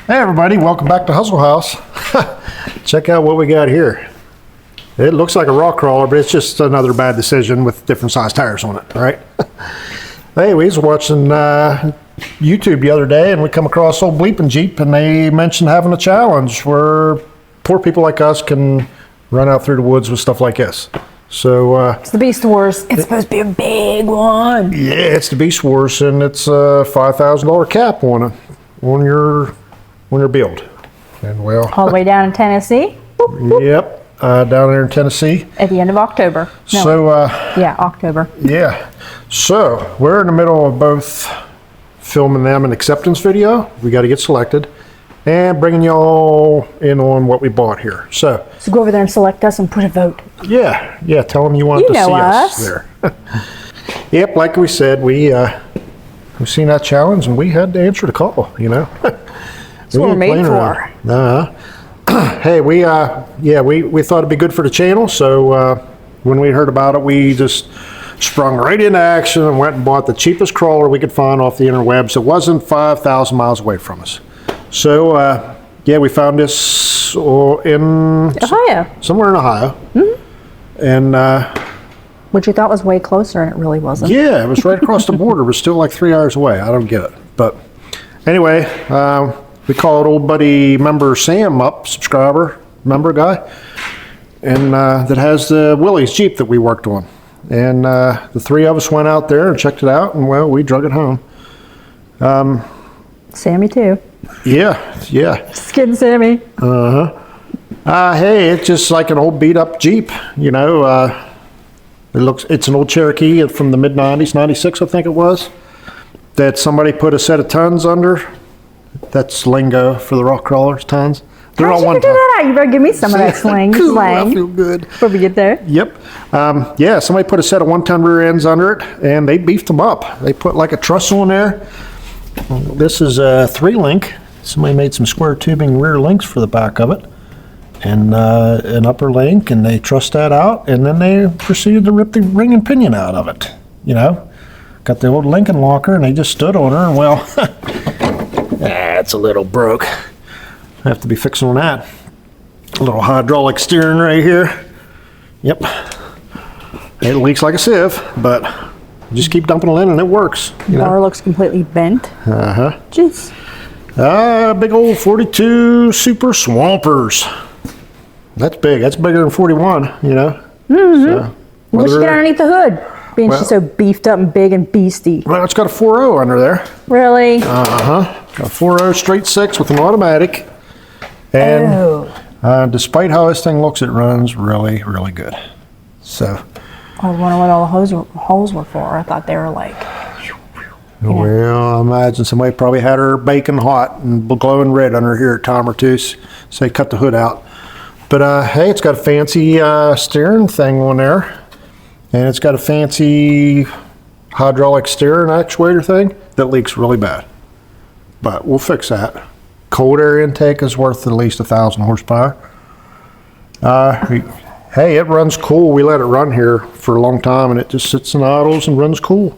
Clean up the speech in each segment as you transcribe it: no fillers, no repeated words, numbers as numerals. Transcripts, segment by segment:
Hey everybody, welcome back to Hustle House. Check out what we got here. It looks like a rock crawler, but it's just another bad decision with different size tires on it, right? Hey, we was watching YouTube the other day and we come across old Bleepin Jeep and they mentioned having a challenge where poor people like us can run out through the woods with stuff like this. So it's the Beastwars. It's supposed to be a big one. Yeah, it's the Beastwars, and it's a $5,000 cap on your build. And well, all the way down in Tennessee. Boop, boop. Yep, down there in Tennessee. At the end of October. No, so yeah, October. Yeah. So we're in the middle of both filming them an acceptance video. We got to get selected. And bringing y'all in on what we bought here. So go over there and select us and put a vote. Yeah, tell them you want to see us there. Yep, like we said, we seen that challenge and we had to answer the call, you know. That's what we're made for. Hey, we thought it'd be good for the channel, so when we heard about it, we just sprung right into action and went and bought the cheapest crawler we could find off the interwebs. It wasn't 5,000 miles away from us. So, yeah, we found this in Ohio. Somewhere in Ohio. Mm-hmm. And which you thought was way closer, and it really wasn't. Yeah, it was right across the border. It was still like 3 hours away. I don't get it. But anyway, we called old buddy member Sam up, subscriber, member guy, and that has the Willie's Jeep that we worked on. And the three of us went out there and checked it out, and well, we drug it home. Sammy too. Yeah. Just kidding, Sammy. Hey, it's just like an old beat up Jeep, you know. It's an old Cherokee from the mid 90s, 96 I think it was, that somebody put a set of tons under. That's lingo for the rock crawlers, tons. They're all one ton. That out? You better give me some of that slang. Cool, I feel good. Before we get there. Yep. Yeah, somebody put a set of 1-ton rear ends under it and they beefed them up. They put like a truss on there. This is a 3-link. Somebody made some square tubing rear links for the back of it, and an upper link, and they trussed that out, and then they proceeded to rip the ring and pinion out of it. You know, got the old Lincoln locker, and they just stood on her, and well, it's a little broke. I have to be fixing on that. A little hydraulic steering right here. Yep. It leaks like a sieve, but just keep dumping it in and it works. The bar looks completely bent. Jeez. Big old 42 Super Swampers. That's big. That's bigger than 41, you know. Mm-hmm. So, what'd you get underneath the hood? Being she's so beefed up and big and beastie. Well, it's got a 4.0 under there. Really? Got a 4.0 straight 6 with an automatic. And despite how this thing looks, it runs really, really good. So. I was wondering what all the holes were for. I thought they were like... Well, I imagine somebody probably had her baking hot and glowing red under here a time or two, so they cut the hood out. But hey, it's got a fancy steering thing on there, and it's got a fancy hydraulic steering actuator thing that leaks really bad. But we'll fix that. Cold air intake is worth at least 1,000 horsepower. Hey, it runs cool. We let it run here for a long time, and it just sits and idles and runs cool.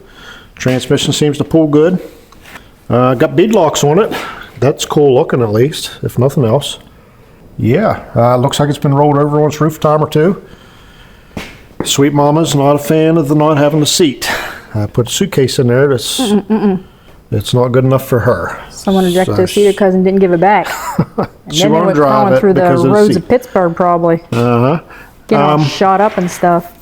Transmission seems to pull good. Got bead locks on it. That's cool looking, at least, if nothing else. Yeah, looks like it's been rolled over on its roof a time or two. Sweet Mama's not a fan of the not having a seat. I put a suitcase in there. It's not good enough for her. Someone ejected a seat her cousin didn't give it back. And she then won't they went drive crawling it through the roads of of Pittsburgh, probably. Getting all shot up and stuff.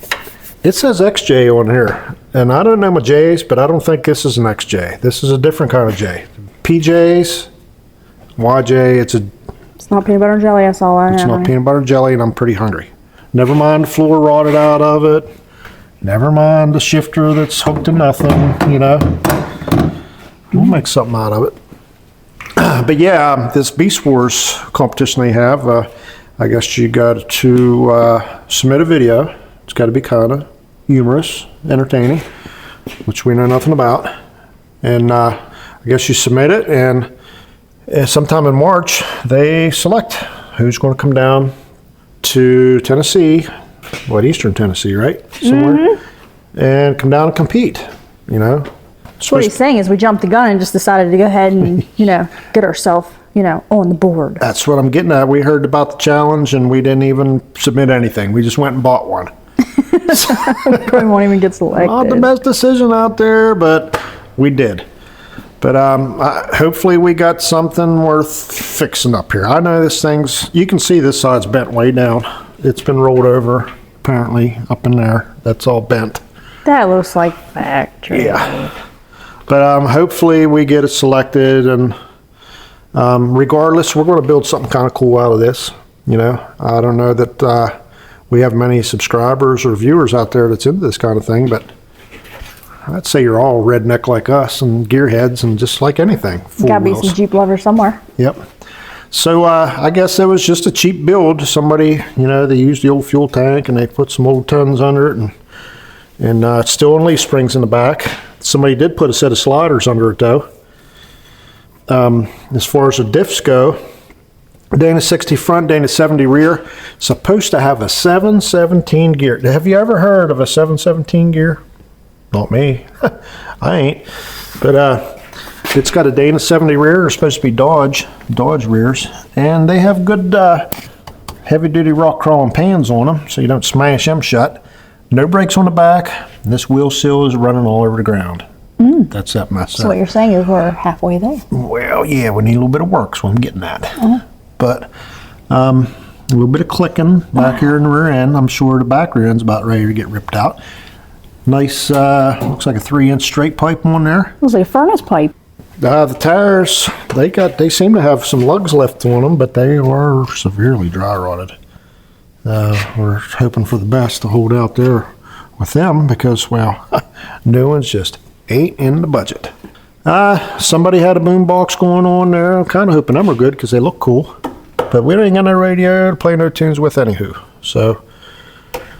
It says XJ on here, and I don't know my J's, but I don't think this is an XJ. This is a different kind of J. PJs, YJ, it's not peanut butter and jelly, that's all I have. It's not peanut butter and jelly, and I'm pretty hungry. Never mind the floor rotted out of it. Never mind the shifter that's hooked to nothing, you know. We'll make something out of it. But yeah, this Beast Wars competition they have, I guess you got to submit a video. It's got to be kind of humorous, entertaining, which we know nothing about. And I guess you submit it, and sometime in March, they select who's going to come down to Tennessee, Eastern Tennessee, right? Somewhere, and come down and compete, you know. So what he's saying is we jumped the gun and just decided to go ahead and, you know, get ourselves you know, on the board. That's what I'm getting at. We heard about the challenge and we didn't even submit anything. We just went and bought one. Probably won't even get selected. Not the best decision out there, but we did. But hopefully we got something worth fixing up here. I know this thing's, you can see this side's bent way down. It's been rolled over, apparently, up in there. That's all bent. That looks like factory. Yeah. But hopefully we get it selected, and regardless, we're going to build something kind of cool out of this. You know, I don't know that we have many subscribers or viewers out there that's into this kind of thing, but I'd say you're all redneck like us and gearheads and just like anything. Gotta be some Jeep lovers somewhere. Yep. So I guess it was just a cheap build. Somebody, you know, they used the old fuel tank and they put some old tons under it, and it's still on leaf springs in the back. Somebody did put a set of sliders under it though. As far as the diffs go, Dana 60 front, Dana 70 rear, supposed to have a 717 gear. Have you ever heard of a 717 gear? Not me. I ain't. But it's got a Dana 70 rear. It's supposed to be Dodge rears, and they have good heavy-duty rock crawling pans on them, so you don't smash them shut. No brakes on the back. And this wheel seal is running all over the ground. That's that mess. So what you're saying is we're halfway there. Well, yeah, we need a little bit of work, so I'm getting that. But a little bit of clicking back here in the rear end. I'm sure the back rear end's about ready to get ripped out. Nice, looks like a 3-inch straight pipe on there. Looks like a furnace pipe. The tires, they seem to have some lugs left on them, but they are severely dry rotted. We're hoping for the best to hold out there with them because, well, new ones just ain't in the budget. Somebody had a boom box going on there. I'm kind of hoping them are good because they look cool. But we ain't got no radio to play no tunes with anywho. So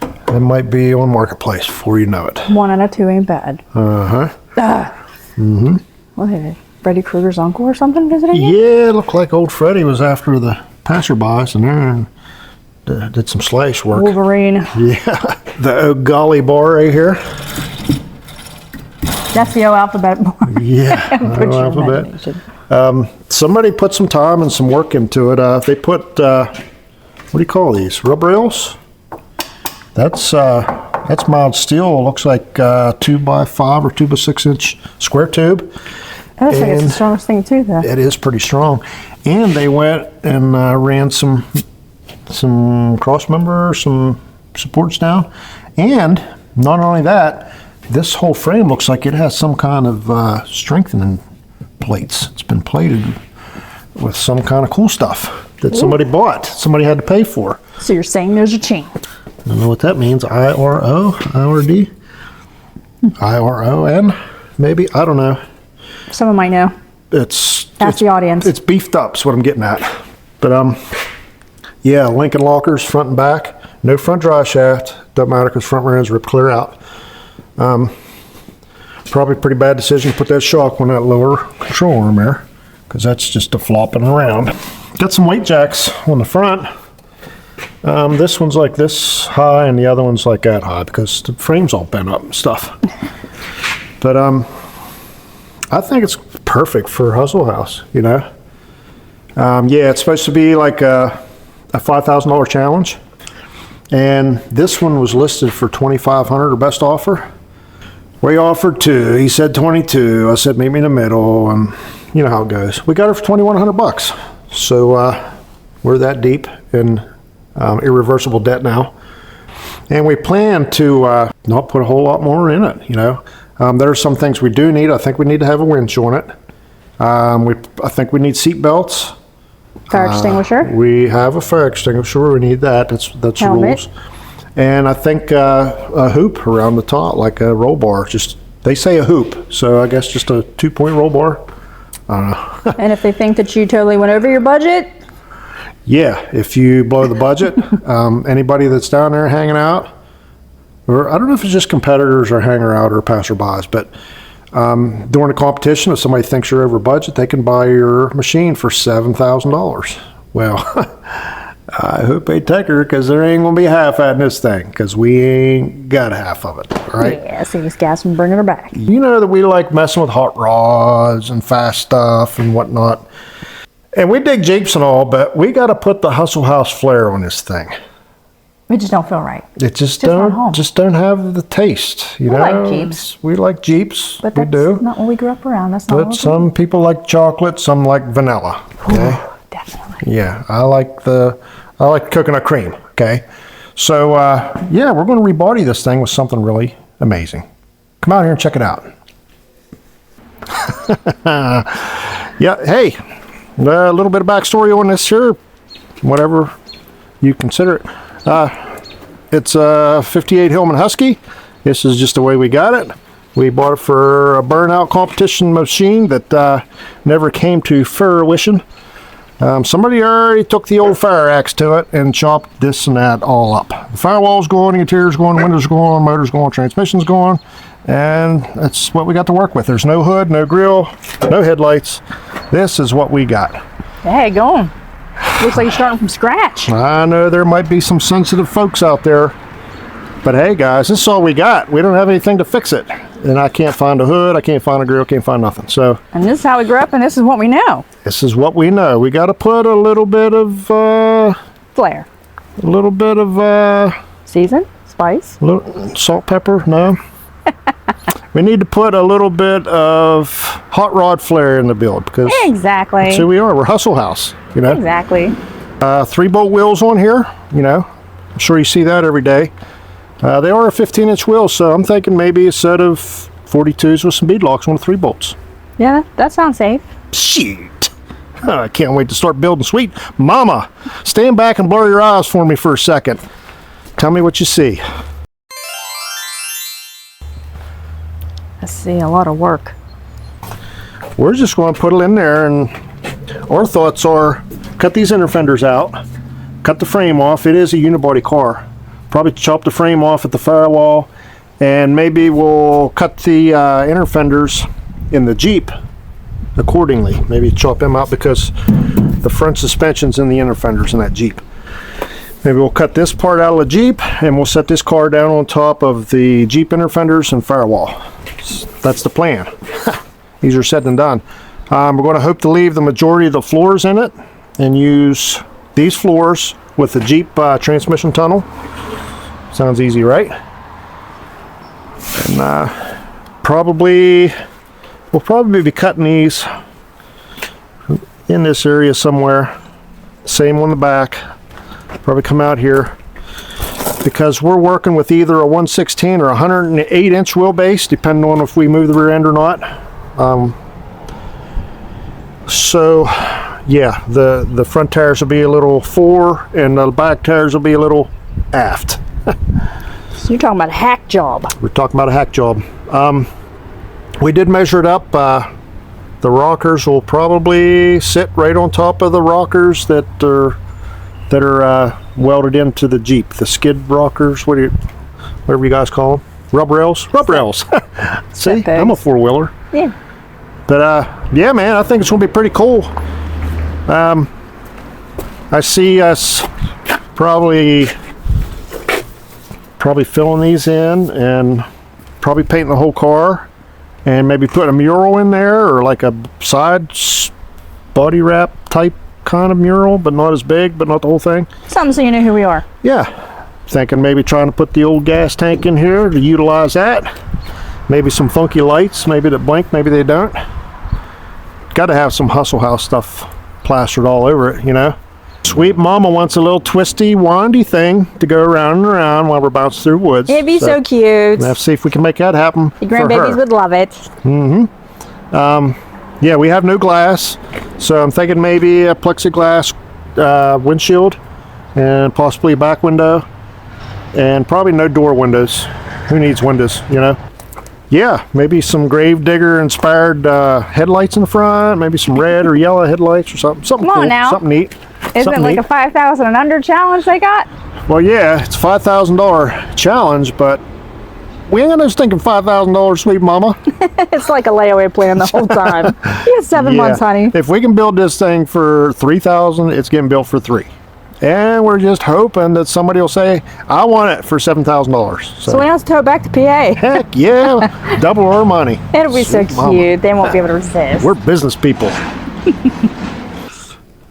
it might be on Marketplace before you know it. 1 out of 2 ain't bad. What is it? Freddy Krueger's uncle or something visiting you? Yeah, it looked like old Freddy was after the passerbys in there and did some slash work. Wolverine. Yeah, the golly bar right here. That's the O alphabet bar. Yeah, Put your alphabet. imagination. Somebody put some time and some work into it. They put, what do you call these? Rubber rails? That's mild steel. It looks like 2x5 or 2x6 inch square tube. That looks like it's the strongest thing too, though. It is pretty strong. And they went and ran some cross members, some supports down. And not only that, this whole frame looks like it has some kind of strengthening plates. It's been plated with some kind of cool stuff that somebody bought. Somebody had to pay for. So you're saying there's a chain? I don't know what that means. IRO, IRD, IRON, maybe. I don't know. Someone might know. Ask the audience. It's beefed up. Is what I'm getting at. But yeah, Lincoln lockers front and back. No front drive shaft. Doesn't matter because front rear ends ripped clear out. Probably a pretty bad decision to put that shock on that lower control arm there because that's just a flopping around. Got some weight jacks on the front. This one's like this high and the other one's like that high because the frame's all bent up and stuff. But I think it's perfect for Hustle House, you know. Yeah, it's supposed to be like a $5,000 challenge. And this one was listed for $2,500 or best offer. We offered 2. He said 22. I said meet me in the middle, and you know how it goes. We got her for $2,100. So we're that deep in irreversible debt now. And we plan to not put a whole lot more in it, you know. There are some things we do need. I think we need to have a winch on it. I think we need seat belts. Fire extinguisher. We have a fire extinguisher. We need that. That's the rules. And I think a hoop around the top, like a roll bar. Just they say a hoop, so I guess just a 2-point roll bar. I don't know. And if they think that you totally went over your budget? Yeah, if you blow the budget, anybody that's down there hanging out, or I don't know if it's just competitors or hanger out or passerbys, but during a competition, if somebody thinks you're over budget, they can buy your machine for $7,000. Well, I hope they take her because there ain't gonna be half at this thing because we ain't got half of it, right? Yeah, see this gas and bringing her back. You know that we like messing with hot rods and fast stuff and whatnot. And we dig Jeeps and all, but we got to put the Hustle House flair on this thing. We just don't feel right. It just not home. don't have the taste. You know, like Jeeps. We like Jeeps. But we that's do. not what we grew up around. That's not But what some people like chocolate, some like vanilla. Okay. Ooh, definitely. Yeah, I like coconut cream. Okay. So yeah, we're going to rebody this thing with something really amazing. Come out here and check it out. Yeah. Hey, a little bit of backstory on this here, whatever you consider it. It's a 58 Hillman Husky. This is just the way we got it. We bought it for a burnout competition machine that never came to fruition. Somebody already took the old fire axe to it and chopped this and that all up. The firewall's going, the interior's going, windows going, motor's going, transmission's going, and that's what we got to work with. There's no hood, no grill, no headlights. This is what we got. Hey, going. Looks like you're starting from scratch. I know there might be some sensitive folks out there, but hey guys, this is all we got. We don't have anything to fix it. And I can't find a hood, I can't find a grill, can't find nothing. So, And this is how we grew up, and this is what we know. this is what we know. We got to put a little bit of, Flair. Season? Spice? Salt, pepper, no. We need to put a little bit of hot rod flair in the build because Exactly. that's who we are. We're Hustle House, you know. Exactly. 3-bolt wheels on here, you know. I'm sure you see that every day. They are a 15-inch wheel, so I'm thinking maybe a set of 42s with some bead locks on the 3 bolts. Yeah, that sounds safe. Shoot! I can't wait to start building. Sweet Mama, stand back and blur your eyes for me for a second. Tell me what you see. I see a lot of work. We're just going to put it in there, and our thoughts are cut these inner fenders out, cut the frame off. It is a unibody car. Probably chop the frame off at the firewall, and maybe we'll cut the inner fenders in the Jeep accordingly. Maybe chop them out because the front suspension's in the inner fenders in that Jeep. Maybe we'll cut this part out of the Jeep and we'll set this car down on top of the Jeep inner fenders and firewall. That's the plan. Easier said than done. We're going to hope to leave the majority of the floors in it and use these floors with the Jeep transmission tunnel. Sounds easy, right? And we'll probably be cutting these in this area somewhere. Same on the back. Probably come out here because we're working with either a 116 or 108-inch wheelbase, depending on if we move the rear end or not. So yeah, the front tires will be a little fore and the back tires will be a little aft. So you're talking about a hack job. We're talking about a hack job. We did measure it up. The rockers will probably sit right on top of the rockers that are welded into the Jeep. The skid rockers, whatever you guys call them. Rub rails? Rub rails. See, I'm a four-wheeler. Yeah. But yeah, man, I think it's going to be pretty cool. I see us probably filling these in and probably painting the whole car and maybe putting a mural in there or like a side body wrap type kind of mural, but not as big, but not the whole thing. Something so you know who we are. Yeah, thinking maybe trying to put the old gas tank in here to utilize that. Maybe some funky lights, maybe that blink, maybe they don't. Got to have some Hustle House stuff plastered all over it, you know. Sweet Mama wants a little twisty, windy thing to go around and around while we're bouncing through woods. It'd be so cute. Let's see if we can make that happen. The grandbabies would love it. Yeah, we have no glass, so I'm thinking maybe a plexiglass windshield and possibly a back window and probably no door windows. Who needs windows, you know? Yeah, maybe some Gravedigger inspired headlights in the front, maybe some red or yellow headlights or something. Something Come on cool, now. something neat. Isn't it like a 5,000 and under challenge they got? Well, yeah, it's a $5,000 challenge, but we ain't gonna thinking $5,000, Sweet Mama. It's like a layaway plan the whole time. You have 7 months, honey. If we can build this thing for $3,000, it's getting built for $3,000. And we're just hoping that somebody will say, I want it for $7,000. So we have to tow it back to PA. Heck yeah, double our money. It'll be so Sweet cute. Mama. They won't be able to resist. We're business people.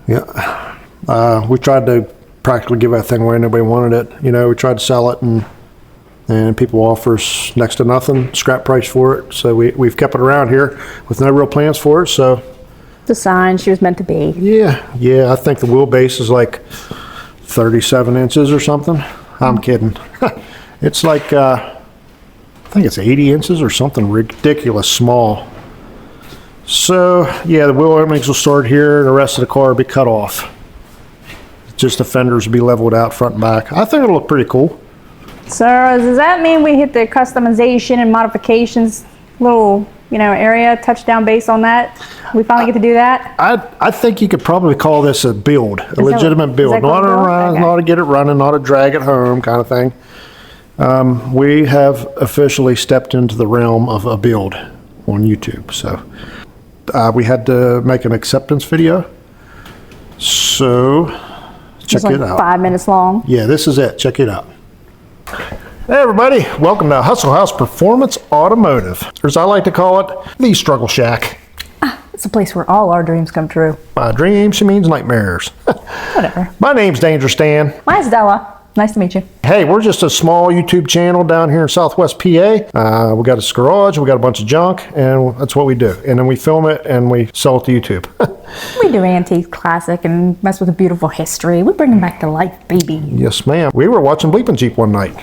Yeah. We tried to practically give that thing away. Nobody wanted it. You know, we tried to sell it, and people offer us next to nothing, scrap price for it. So we've kept it around here with no real plans for it. So The sign she was meant to be. yeah. I think the wheelbase is like 37 inches or something. I'm kidding. It's like, I think it's 80 inches or something ridiculous small. So yeah, the wheel openings will start here, and the rest of the car will be cut off. Just the fenders will be leveled out front and back. I think it'll look pretty cool. So does that mean we hit the customization and modifications little, area, touchdown base on that? We finally get to do that? I think you could probably call this a build, a legitimate build. Not to run, not to get it running, not to drag it home kind of thing. We have officially stepped into the realm of a build on YouTube. So we had to make an acceptance video. So check It's like it out. 5 minutes long. Yeah, this is it. Check it out. Hey everybody, welcome to Hustle House Performance Automotive, or as I like to call it, the Struggle Shack. It's a place where all our dreams come true. By dreams, she means nightmares. Whatever. My name's Dangerous Dan. Mine's Della. Nice to meet you. Hey, we're just a small YouTube channel down here in Southwest PA. We got a garage, we got a bunch of junk, and that's what we do. And then we film it and we sell it to YouTube. We do antique, classic, and mess with a beautiful history. We bring them back to life, baby. Yes, ma'am. We were watching Bleepinjeep one night.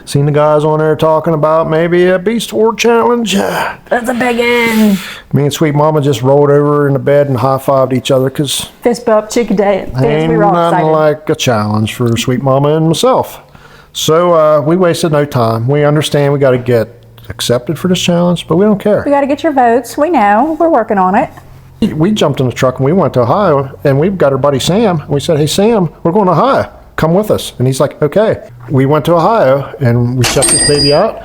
Seen the guys on there talking about maybe a beastwars challenge. That's a big one. Me and Sweet Mama just rolled over in the bed and high-fived each other because Fist bump, chicken dance. ain't We were all nothing excited. like a challenge for Sweet Mama and myself. So we wasted no time. We understand we got to get accepted for this challenge, but we don't care. We got to get your votes. We know. We're working on it. We jumped in the truck and we went to Ohio, and we've got our buddy Sam. We said, hey, Sam, we're going to Ohio. Come with us. And he's like, okay. We went to Ohio and we checked this baby out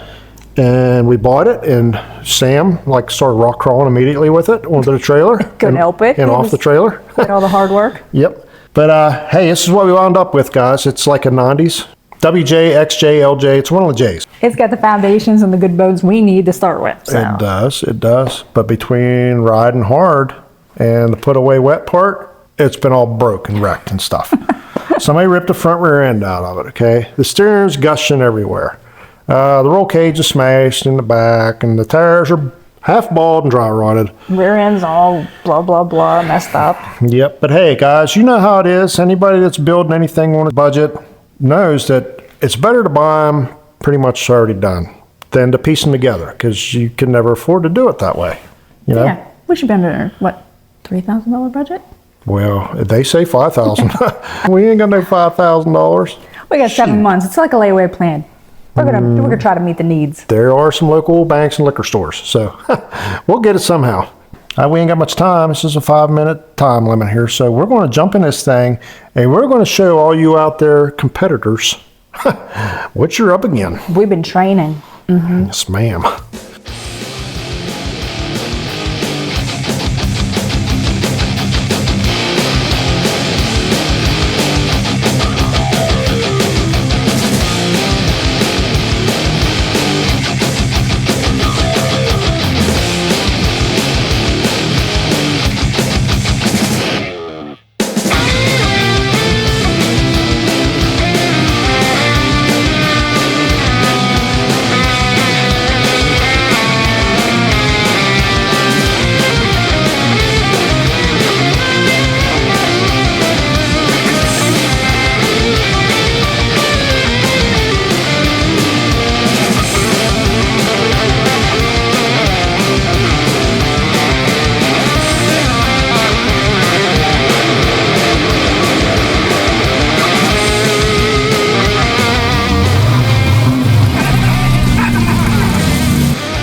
and we bought it. And Sam started rock crawling immediately with it onto the trailer. Couldn't help it. And He off was- the trailer. Did all the hard work. Yep. But hey, this is what we wound up with, guys. It's like a 90s. WJ, XJ, LJ. It's one of the J's. It's got the foundations and the good bones we need to start with. So. It does. It does. But between riding hard and the put away wet part, it's been all broke and wrecked and stuff. Somebody ripped the front rear end out of it, okay? The steering's gushing everywhere. The roll cage is smashed in the back, and the tires are half bald and dry rotted. Rear end's all blah, blah, blah, messed up. Yep. But hey, guys, you know how it is. Anybody that's building anything on a budget knows that it's better to buy them pretty much already done than to piece them together, because you can never afford to do it that way. You know? Yeah. We should be under, what, $3,000 budget? Well, they say $5,000. We ain't got no $5,000. We got 7 months. It's like a layaway plan. We're gonna try to meet the needs. There are some local banks and liquor stores, so we'll get it somehow. We ain't got much time. This is a 5-minute time limit here, so we're going to jump in this thing, and we're going to show all you out there competitors what you're up against. We've been training. Yes, ma'am.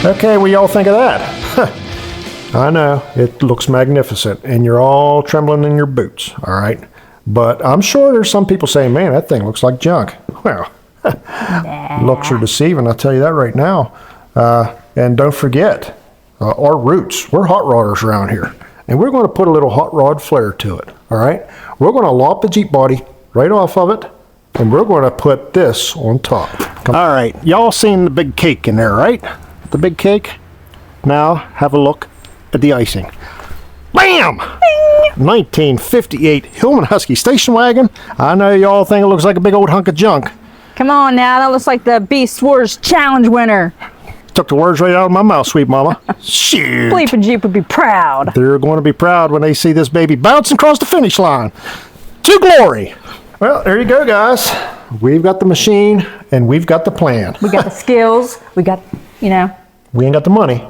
Okay, what y'all think of that? I know, it looks magnificent, and you're all trembling in your boots, all right? But I'm sure there's some people saying, man, that thing looks like junk. Well, looks are deceiving, I'll tell you that right now. And don't forget, our roots. We're hot rodders around here, and we're going to put a little hot rod flair to it, all right? We're going to lop the Jeep body right off of it, and we're going to put this on top. All right, y'all seen the big cake in there, right? The big cake. Now have a look at the icing. Bam! 1958 Hillman Husky station wagon. I know y'all think it looks like a big old hunk of junk. Come on now, that looks like the Beastwars challenge winner. Took the words right out of my mouth, sweet mama. Shoot. Bleepinjeep would be proud. They're going to be proud when they see this baby bouncing across the finish line. To glory. Well, there you go, guys. We've got the machine and we've got the plan. We got the skills. We got, you know. We ain't got the money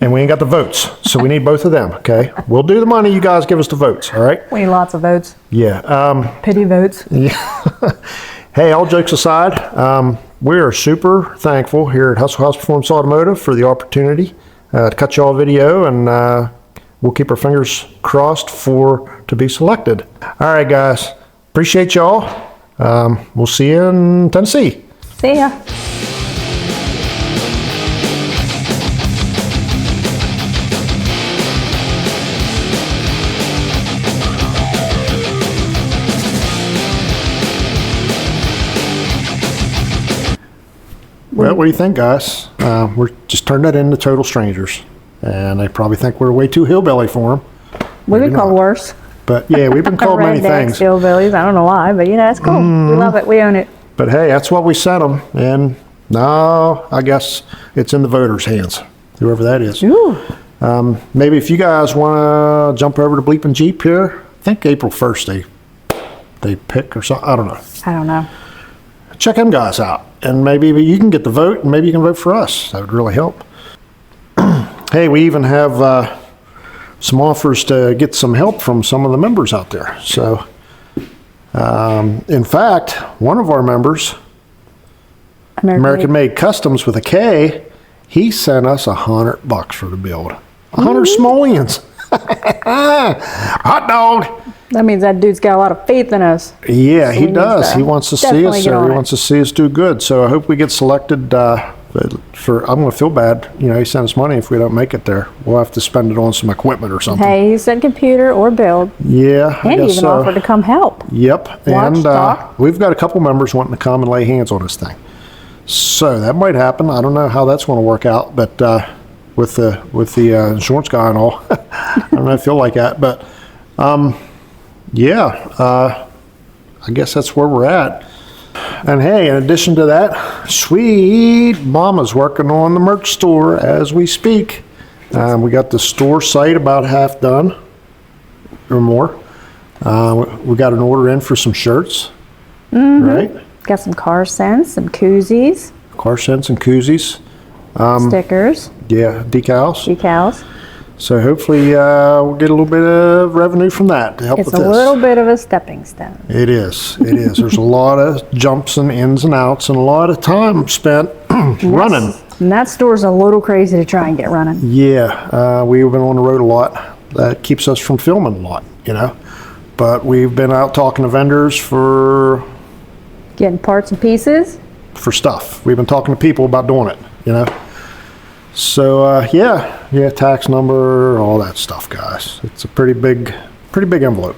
and we ain't got the votes. So we need both of them, okay? We'll do the money. You guys give us the votes, all right? We need lots of votes. Yeah. Pity votes. Yeah. Hey, all jokes aside, we are super thankful here at Hustle House Performance Automotive for the opportunity to cut y'all a video, and we'll keep our fingers crossed to be selected. All right, guys. Appreciate y'all. We'll see you in Tennessee. See ya. Well, what do you think, guys? We're just turned that into total strangers, and they probably think we're way too hillbilly for them. We've been called worse. But yeah, we've been called many things. Hillbillies. I don't know why, but you know, it's cool. We love it. We own it. But hey, that's what we sent them, and now I guess it's in the voters' hands, whoever that is. Ooh. Maybe if you guys want to jump over to Bleepin' Jeep here, I think April 1st they pick or something. I don't know. I don't know. Check them guys out, and maybe you can get the vote, and maybe you can vote for us. That would really help. Hey, we even have some offers to get some help from some of the members out there. So, in fact, one of our members, American Made Customs with a K, he sent us $100 for the build. 100 simoleons. Hot dog. That means that dude's got a lot of faith in us. Yeah, he does. He wants to see us. He wants to see us do good. So I hope we get selected for. I'm going to feel bad. You know, he sent us money if we don't make it there. We'll have to spend it on some equipment or something. Hey, he said computer or build. Yeah, and he even offered to come help. Yep, and we've got a couple members wanting to come and lay hands on this thing. So that might happen. I don't know how that's going to work out, but with the insurance guy and all, I don't know. I feel like that, but. Yeah, I guess that's where we're at. And hey, in addition to that, sweet mama's working on the merch store as we speak. We got the store site about half done or more. We got an order in for some shirts, right? Got some car scents, some koozies. Car scents and koozies. Stickers. Yeah, decals. So hopefully we'll get a little bit of revenue from that to help with this. It's a little bit of a stepping stone. It is. It is. There's a lot of jumps and ins and outs and a lot of time spent running. And that store's a little crazy to try and get running. Yeah. We've been on the road a lot. That keeps us from filming a lot, you know. But we've been out talking to vendors for... Getting parts and pieces? For stuff. We've been talking to people about doing it, you know. So yeah, tax number, all that stuff, guys. It's a pretty big envelope.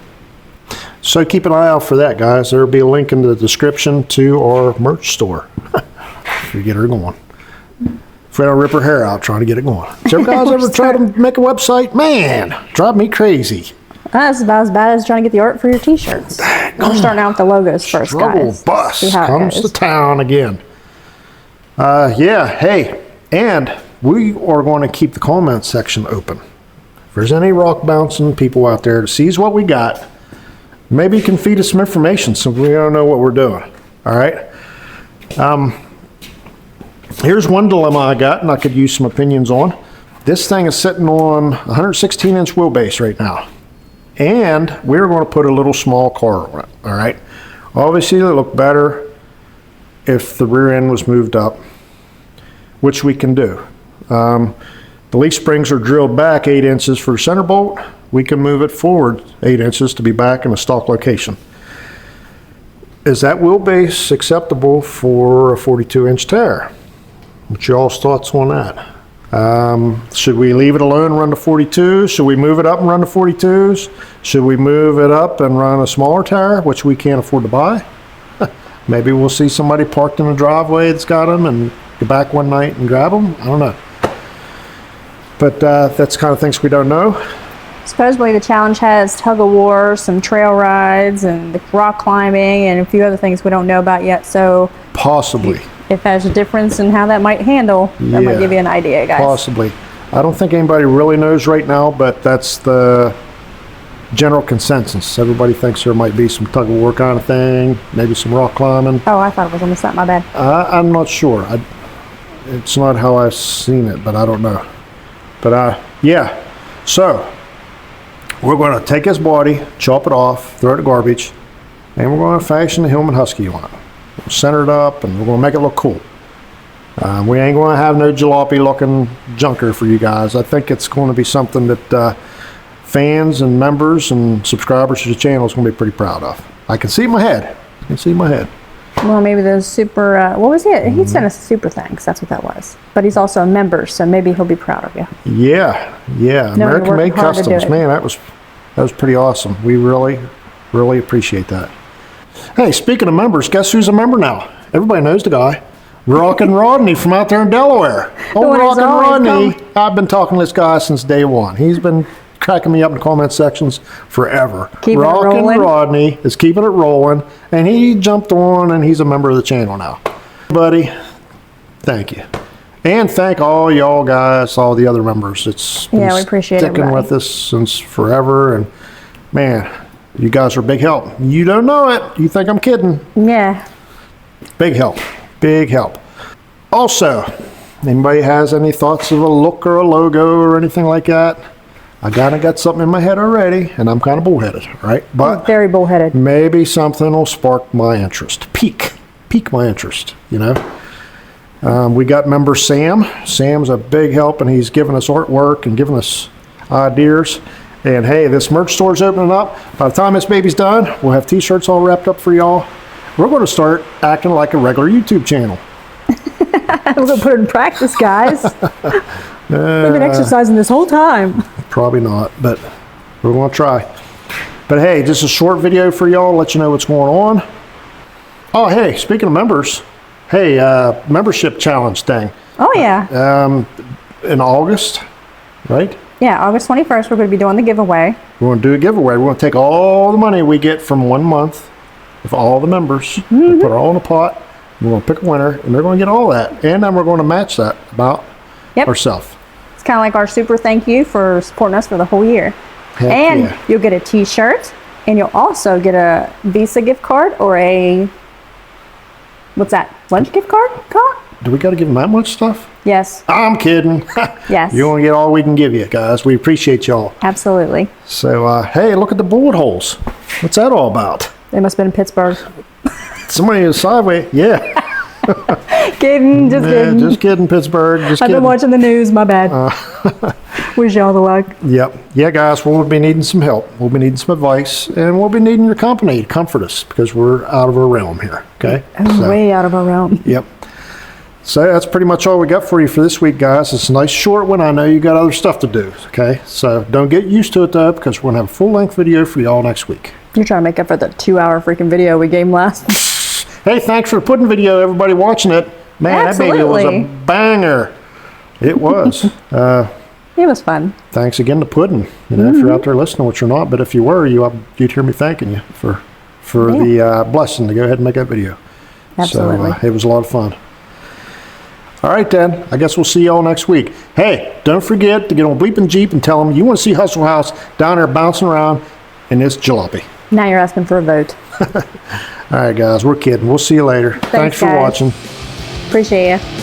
So keep an eye out for that, guys. There'll be a link in the description to our merch store if you get her going. If we don't rip her hair out trying to get it going. So guys ever try to make a website? Man, drive me crazy. That's about as bad as trying to get the art for your t-shirts. We're starting out with the logos first, guys. Bus comes to town again. Yeah, hey, and we are going to keep the comment section open. If there's any rock bouncing people out there that sees what we got, maybe you can feed us some information so we don't know what we're doing. All right. Here's one dilemma I got, and I could use some opinions on. This thing is sitting on 116-inch wheelbase right now, and we're going to put a little small car on it. All right. Obviously, it'll look better if the rear end was moved up, which we can do. The leaf springs are drilled back 8 inches for the center bolt. We can move it forward 8 inches to be back in a stock location. Is that wheelbase acceptable for a 42-inch tire? What's y'all's thoughts on that? Should we leave it alone and run to 42? Should we move it up and run to 42s? Should we move it up and run a smaller tire, which we can't afford to buy? Maybe we'll see somebody parked in the driveway that's got them and go back one night and grab them. I don't know. But that's the kind of things we don't know. Supposedly the challenge has tug of war, some trail rides, and the rock climbing, and a few other things we don't know about yet. So Possibly. if there's a difference in how that might handle, that might Yeah. give you an idea, guys. Possibly. I don't think anybody really knows right now, but that's the general consensus. Everybody thinks there might be some tug of war kind of thing, maybe some rock climbing. Oh, I thought it was on the set. My bad. I'm not sure. It's not how I've seen it, but I don't know. But yeah. So we're going to take his body, chop it off, throw it in the garbage, and we're going to fashion the Hillman Husky on it. We'll center it up, and we're going to make it look cool. We ain't going to have no jalopy looking junker for you guys. I think it's going to be something that fans and members and subscribers to the channel is going to be pretty proud of. I can see it in my head. I can see it in my head. Well, maybe those super, what was it? He sent us super thanks. That's what that was. But he's also a member, so maybe he'll be proud of you. Yeah. No, you're American working Made hard to do Customs. it. Man, that was pretty awesome. We really appreciate that. Hey, speaking of members, guess who's a member now? Everybody knows the guy. Rockin' Rodney from out there in Delaware. Oh, one who's Rockin' always Rodney. I've been talking to this guy since day one. He's been cracking me up in the comment sections forever. Keeping it Rockin' rolling. Rodney is keeping it rolling, and he jumped on, and he's a member of the channel now. Buddy, thank you. And thank all y'all guys, all the other members. It's been Yeah, we appreciate sticking everybody. with us since forever, and man, you guys are a big help. You don't know it. You think I'm kidding. Yeah. Big help. Big help. Also, anybody has any thoughts of a look or a logo or anything like that? I kind of got something in my head already, and I'm kind of bullheaded, right? But Very bullheaded. maybe something will spark my interest. Pique my interest, you know? We got member Sam. Sam's a big help, and he's giving us artwork and giving us ideas. And hey, this merch store's opening up. By the time this baby's done, we'll have t-shirts all wrapped up for y'all. We're going to start acting like a regular YouTube channel. We're going to put it in practice, guys. We've been exercising this whole time. Probably not, but we're going to try. But hey, just a short video for y'all, let you know what's going on. Oh, hey, speaking of members, hey, membership challenge thing. Oh, yeah. In August, right? Yeah, August 21st, we're going to be doing the giveaway. We're going to do a giveaway. We're going to take all the money we get from 1 month of all the members, and put it all in a pot. We're going to pick a winner, and they're going to get all that. And then we're going to match that about ourselves. It's kind of like our super thank you for supporting us for the whole year. Heck And yeah. you'll get a t-shirt, and you'll also get a Visa gift card or a, what's that, lunch gift card? Do we got to give them that much stuff? Yes. I'm kidding. Yes. You're going to get all we can give you, guys. We appreciate y'all. Absolutely. So, hey, look at the bullet holes. What's that all about? They must have been in Pittsburgh. Somebody is sideways. Yeah. Kidding, just kidding. Just kidding, Pittsburgh. Just I've kidding. been watching the news, my bad. Wish y'all the luck. Yep. Yeah, guys, we'll be needing some help. We'll be needing some advice, and we'll be needing your company to comfort us because we're out of our realm here. Okay? So, Way out of our realm. yep. So that's pretty much all we got for you for this week, guys. It's a nice short one. I know you got other stuff to do. Okay? So don't get used to it, though, because we're going to have a full-length video for y'all next week. You're trying to make up for the 2-hour freaking video we gave last. Hey, thanks for the pudding video, everybody watching it. Man, that baby was a Absolutely. banger. It was. It was fun. Thanks again to Puddin'. You know, if you're out there listening, which you're not, but if you were, you'd hear me thanking you for the blessing to go ahead and make that video. Absolutely. So it was a lot of fun. All right, then. I guess we'll see y'all next week. Hey, don't forget to get on Bleepin' Jeep and tell them you want to see Hustle House down there bouncing around in this jalopy. Now you're asking for a vote. All right, guys. We're kidding. We'll see you later. Thanks for guys. watching. Appreciate you.